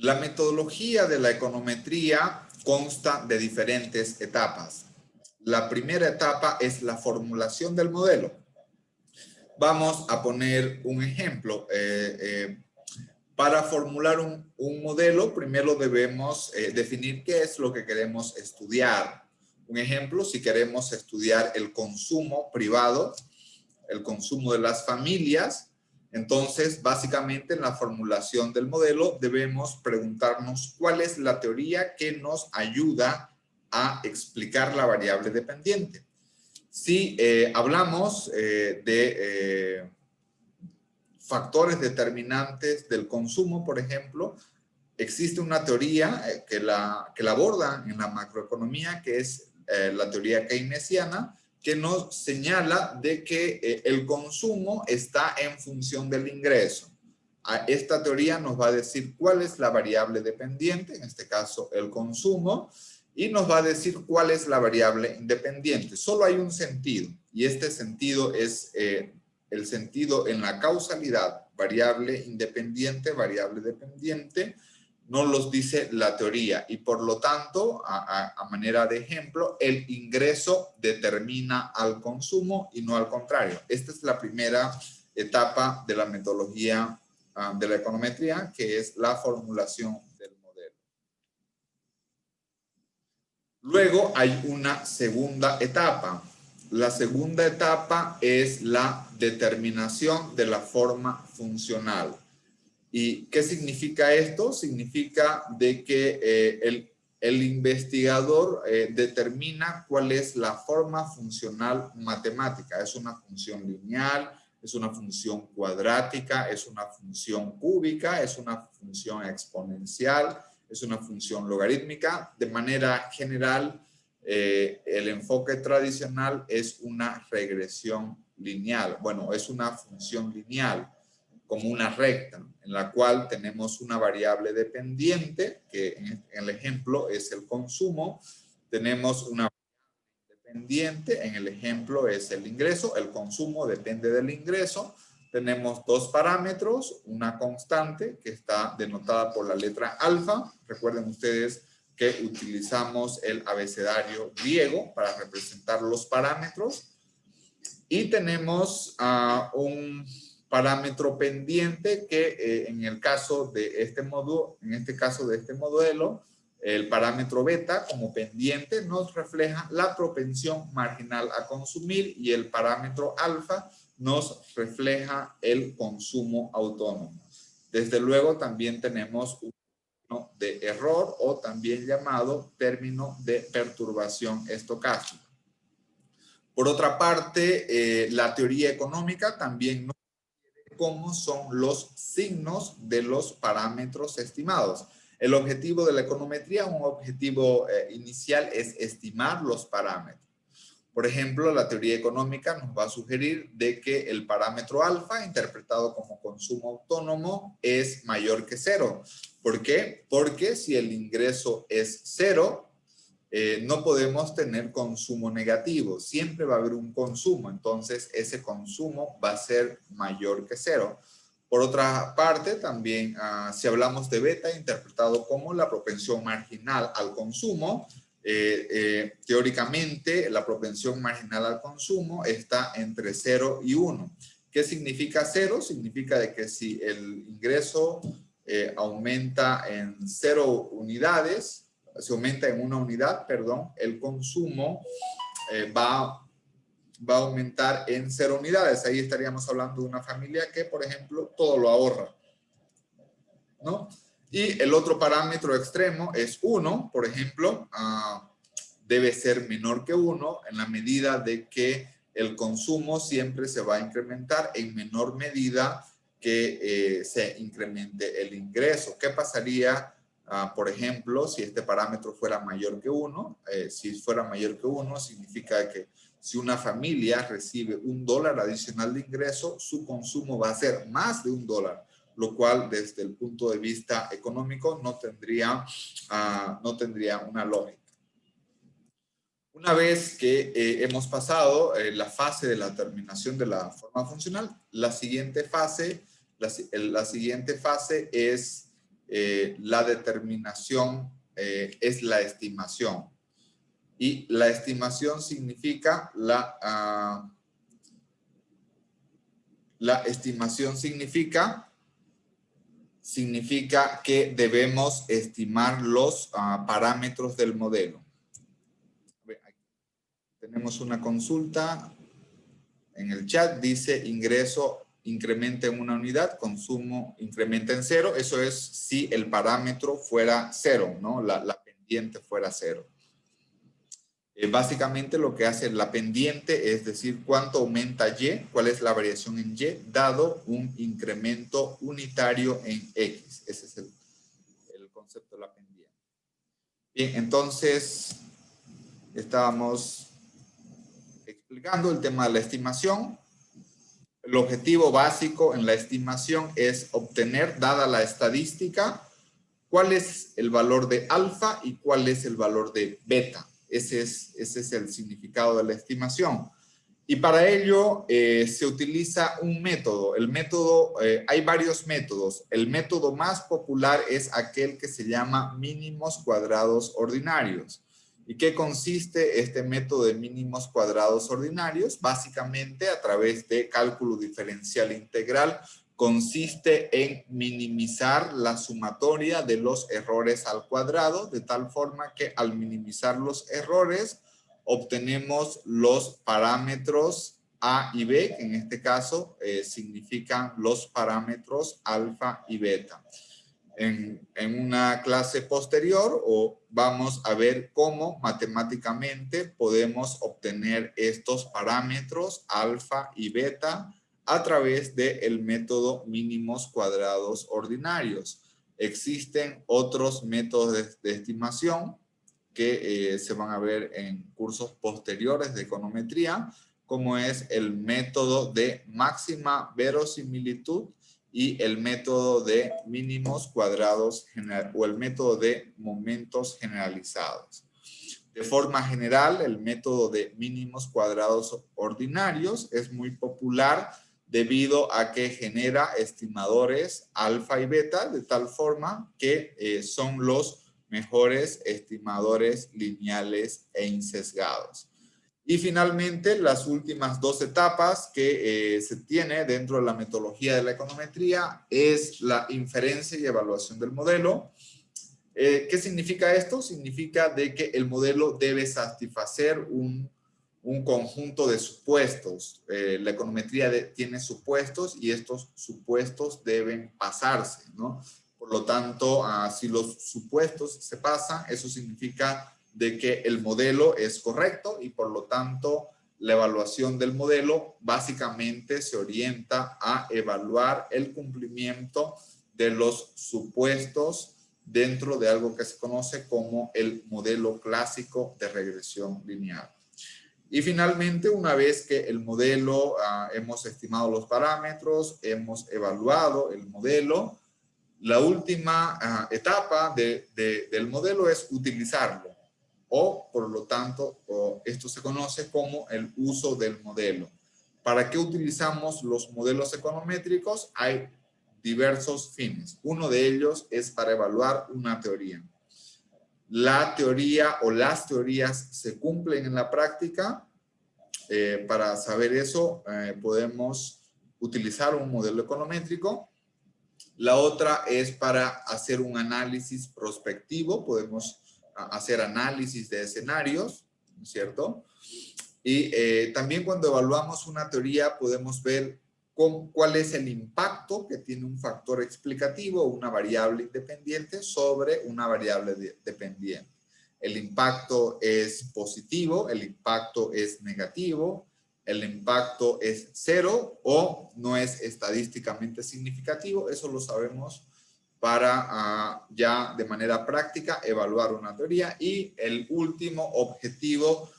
La metodología de la econometría consta de diferentes etapas. La primera etapa es la formulación del modelo. Vamos a poner un ejemplo. Para formular un modelo, primero debemos definir qué es lo que queremos estudiar. Un ejemplo, si queremos estudiar el consumo privado, el consumo de las familias, entonces básicamente en la formulación del modelo debemos preguntarnos cuál es la teoría que nos ayuda a explicar la variable dependiente. Si hablamos de factores determinantes del consumo, por ejemplo, existe una teoría que la aborda en la macroeconomía, que es la teoría keynesiana, que nos señala de que el consumo está en función del ingreso. Esta teoría nos va a decir cuál es la variable dependiente, en este caso el consumo, y nos va a decir cuál es la variable independiente. Solo hay un sentido, y este sentido es el sentido en la causalidad, variable independiente, variable dependiente, no los dice la teoría y por lo tanto, a manera de ejemplo, el ingreso determina al consumo y no al contrario. Esta es la primera etapa de la metodología de la econometría, que es la formulación del modelo. Luego hay una segunda etapa. La segunda etapa es la determinación de la forma funcional. ¿Y qué significa esto? Significa de que el investigador determina cuál es la forma funcional matemática. Es una función lineal, es una función cuadrática, es una función cúbica, es una función exponencial, es una función logarítmica. De manera general, el enfoque tradicional es una regresión lineal. Bueno, es una función lineal, como una recta, en la cual tenemos una variable dependiente, que en el ejemplo es el consumo. Tenemos una variable dependiente, en el ejemplo es el ingreso. El consumo depende del ingreso. Tenemos dos parámetros, una constante que está denotada por la letra alfa. Recuerden ustedes que utilizamos el abecedario griego para representar los parámetros. Y tenemos un parámetro pendiente que en el caso de este módulo, en este caso de este modelo, el parámetro beta como pendiente nos refleja la propensión marginal a consumir y el parámetro alfa nos refleja el consumo autónomo. Desde luego también tenemos un término de error o también llamado término de perturbación estocástica. Por otra parte, la teoría económica también nos dice cómo son los signos de los parámetros estimados. El objetivo de la econometría, un objetivo inicial, es estimar los parámetros. Por ejemplo, la teoría económica nos va a sugerir de que el parámetro alfa, interpretado como consumo autónomo, es mayor que cero. ¿Por qué? Porque si el ingreso es cero, no podemos tener consumo negativo, siempre va a haber un consumo, entonces ese consumo va a ser mayor que cero. Por otra parte, también si hablamos de beta, interpretado como la propensión marginal al consumo, teóricamente la propensión marginal al consumo está entre 0 y 1. ¿Qué significa 0? Significa de que si el ingreso aumenta en 0 unidades, se aumenta en una unidad, perdón, el consumo va a aumentar en 0 unidades. Ahí estaríamos hablando de una familia que, por ejemplo, todo lo ahorra, ¿no? Y el otro parámetro extremo es 1, por ejemplo, debe ser menor que 1 en la medida de que el consumo siempre se va a incrementar en menor medida que se incremente el ingreso. ¿Qué pasaría? Por ejemplo, si este parámetro fuera mayor que 1, si fuera mayor que 1, significa que si una familia recibe $1 adicional de ingreso, su consumo va a ser más de $1, lo cual desde el punto de vista económico no tendría una lógica. Una vez que hemos pasado la fase de la terminación de la forma funcional, la siguiente fase es la determinación es la estimación. Y la estimación significa la estimación significa que debemos estimar los parámetros del modelo. Tenemos una consulta en el chat, dice ingreso incrementa en una unidad, consumo incrementa en 0. Eso es si el parámetro fuera 0, ¿no? La pendiente fuera 0. Básicamente lo que hace la pendiente es decir cuánto aumenta Y, cuál es la variación en Y, dado un incremento unitario en X. Ese es el concepto de la pendiente. Bien, entonces estábamos explicando el tema de la estimación. El objetivo básico en la estimación es obtener, dada la estadística, cuál es el valor de alfa y cuál es el valor de beta. Ese es el significado de la estimación. Y para ello se utiliza un método. El método, hay varios métodos. El método más popular es aquel que se llama mínimos cuadrados ordinarios. ¿Y qué consiste este método de mínimos cuadrados ordinarios? Básicamente, a través de cálculo diferencial integral, consiste en minimizar la sumatoria de los errores al cuadrado, de tal forma que al minimizar los errores, obtenemos los parámetros A y B, que en este caso significan los parámetros alfa y beta. En una clase posterior vamos a ver cómo matemáticamente podemos obtener estos parámetros alfa y beta a través del método mínimos cuadrados ordinarios. Existen otros métodos de estimación que se van a ver en cursos posteriores de econometría, como es el método de máxima verosimilitud y el método de mínimos cuadrados o el método de momentos generalizados. De forma general, el método de mínimos cuadrados ordinarios es muy popular debido a que genera estimadores alfa y beta, de tal forma que son los mejores estimadores lineales e insesgados. Y finalmente, las últimas dos etapas que se tiene dentro de la metodología de la econometría es la inferencia y evaluación del modelo. ¿Qué significa esto? Significa de que el modelo debe satisfacer un conjunto de supuestos. La econometría tiene supuestos y estos supuestos deben pasarse, ¿no? Por lo tanto, si los supuestos se pasan, eso significa de que el modelo es correcto y por lo tanto la evaluación del modelo básicamente se orienta a evaluar el cumplimiento de los supuestos dentro de algo que se conoce como el modelo clásico de regresión lineal. Y finalmente, una vez que el modelo, hemos estimado los parámetros, hemos evaluado el modelo, la última etapa del modelo es utilizarlo. O, por lo tanto, esto se conoce como el uso del modelo. ¿Para qué utilizamos los modelos econométricos? Hay diversos fines. Uno de ellos es para evaluar una teoría. La teoría o las teorías se cumplen en la práctica. Para saber eso, podemos utilizar un modelo econométrico. La otra es para hacer un análisis prospectivo. Podemos hacer análisis de escenarios, ¿no es cierto? Y también cuando evaluamos una teoría podemos ver cuál es el impacto que tiene un factor explicativo o una variable independiente sobre una variable dependiente. El impacto es positivo, el impacto es negativo, el impacto es 0 o no es estadísticamente significativo. Eso lo sabemos para ya de manera práctica evaluar una teoría. Y el último objetivo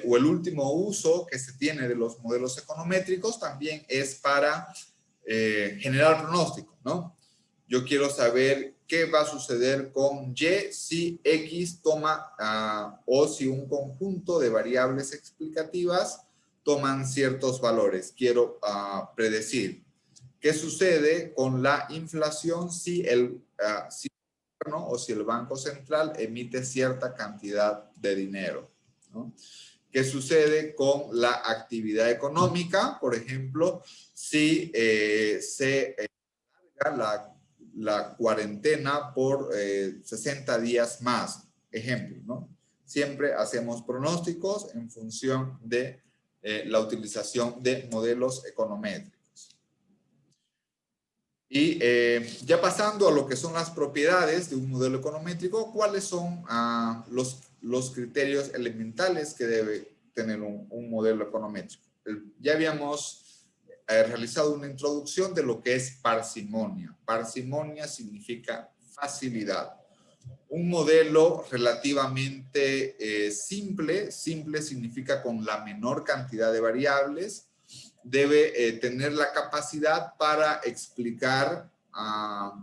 o el último uso que se tiene de los modelos econométricos también es para generar pronósticos, ¿no? Yo quiero saber qué va a suceder con Y si X toma o si un conjunto de variables explicativas toman ciertos valores. Quiero predecir qué sucede con la inflación si ¿no? O si el Banco Central emite cierta cantidad de dinero, ¿no? ¿Qué sucede con la actividad económica? Por ejemplo, si se la cuarentena por 60 días más, ejemplo, ¿no? Siempre hacemos pronósticos en función de la utilización de modelos econométricos. Y ya pasando a lo que son las propiedades de un modelo econométrico, ¿cuáles son los criterios elementales que debe tener un modelo econométrico? Ya habíamos realizado una introducción de lo que es parsimonia. Parsimonia significa facilidad. Un modelo relativamente simple significa con la menor cantidad de variables, debe tener la capacidad para explicar a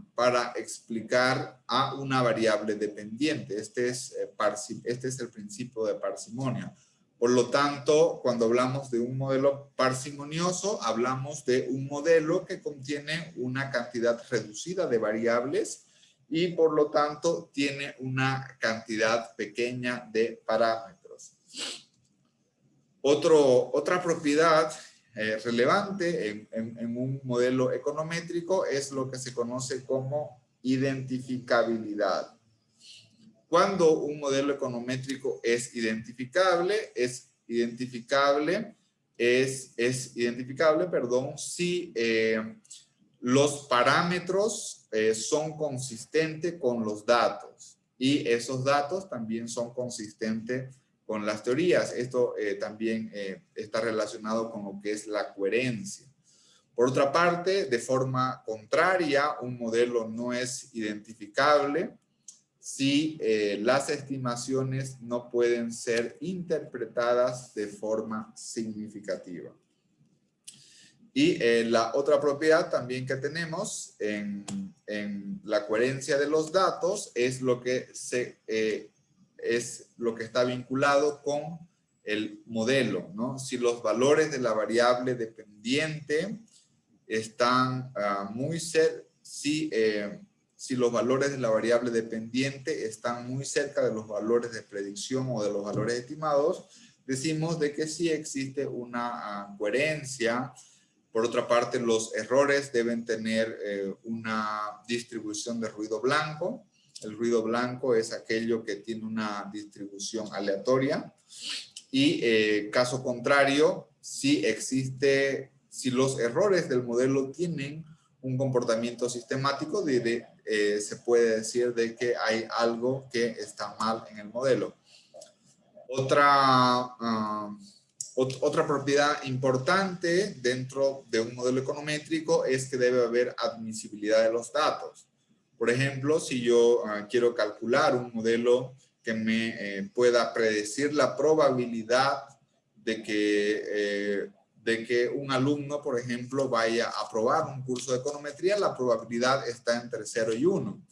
una variable dependiente. Este es el principio de parsimonia. Por lo tanto, cuando hablamos de un modelo parsimonioso, hablamos de un modelo que contiene una cantidad reducida de variables y por lo tanto tiene una cantidad pequeña de parámetros. Otra propiedad relevante en un modelo econométrico es lo que se conoce como identificabilidad. Cuando un modelo econométrico es identificable, si los parámetros son consistentes con los datos y esos datos también son consistentes con las teorías. Esto también está relacionado con lo que es la coherencia. Por otra parte, de forma contraria, un modelo no es identificable si las estimaciones no pueden ser interpretadas de forma significativa. Y la otra propiedad también que tenemos en la coherencia de los datos es lo que está vinculado con el modelo, ¿no? Si los valores de la variable dependiente están si los valores de la variable dependiente están muy cerca de los valores de predicción o de los valores estimados, decimos de que sí existe una coherencia. Por otra parte, los errores deben tener una distribución de ruido blanco. El ruido blanco es aquello que tiene una distribución aleatoria. Y caso contrario, si los errores del modelo tienen un comportamiento sistemático, se puede decir de que hay algo que está mal en el modelo. Otra propiedad importante dentro de un modelo econométrico es que debe haber admisibilidad de los datos. Por ejemplo, si yo quiero calcular un modelo que me pueda predecir la probabilidad de que un alumno, por ejemplo, vaya a aprobar un curso de econometría, la probabilidad está entre 0 y 1,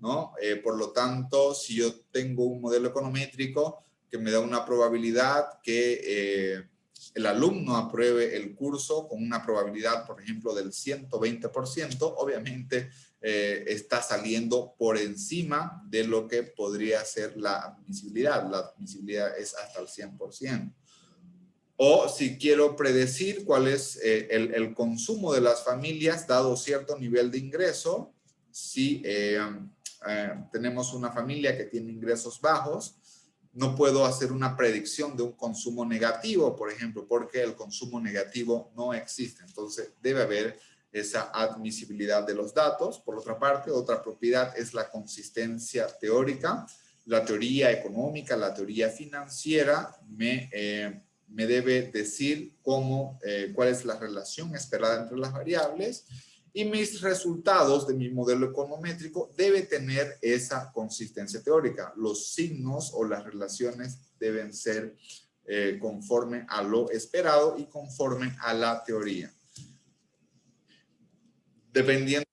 ¿no? Por lo tanto, si yo tengo un modelo econométrico que me da una probabilidad que el alumno apruebe el curso con una probabilidad, por ejemplo, del 120%, obviamente está saliendo por encima de lo que podría ser la admisibilidad. La admisibilidad es hasta el 100%. O si quiero predecir cuál es el consumo de las familias dado cierto nivel de ingreso, si tenemos una familia que tiene ingresos bajos, no puedo hacer una predicción de un consumo negativo, por ejemplo, porque el consumo negativo no existe. Entonces, debe haber esa admisibilidad de los datos. Por otra parte, otra propiedad es la consistencia teórica. La teoría económica, la teoría financiera me debe decir cuál es la relación esperada entre las variables, y mis resultados de mi modelo econométrico deben tener esa consistencia teórica. Los signos o las relaciones deben ser conforme a lo esperado y conforme a la teoría. Dependiendo,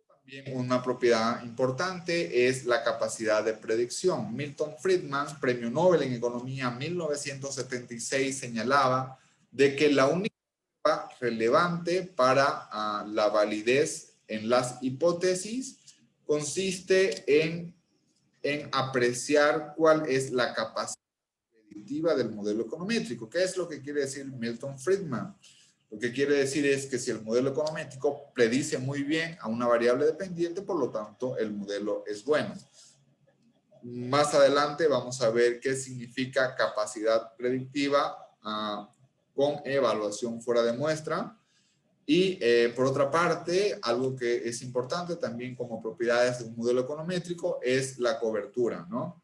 también una propiedad importante es la capacidad de predicción. Milton Friedman, premio Nobel en Economía 1976, señalaba de que la única relevante para la validez en las hipótesis consiste en en apreciar cuál es la capacidad predictiva del modelo econométrico. ¿Qué es lo que quiere decir Milton Friedman? Lo que quiere decir es que si el modelo econométrico predice muy bien a una variable dependiente, por lo tanto, el modelo es bueno. Más adelante vamos a ver qué significa capacidad predictiva con evaluación fuera de muestra. Y por otra parte, algo que es importante también como propiedades de un modelo econométrico es la cobertura, ¿no?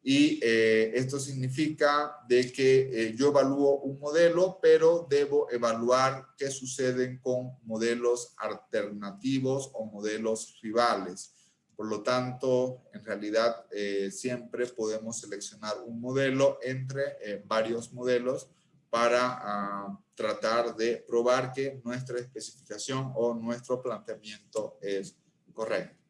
Y esto significa de que yo evalúo un modelo, pero debo evaluar qué sucede con modelos alternativos o modelos rivales. Por lo tanto, en realidad siempre podemos seleccionar un modelo entre varios modelos para tratar de probar que nuestra especificación o nuestro planteamiento es correcto.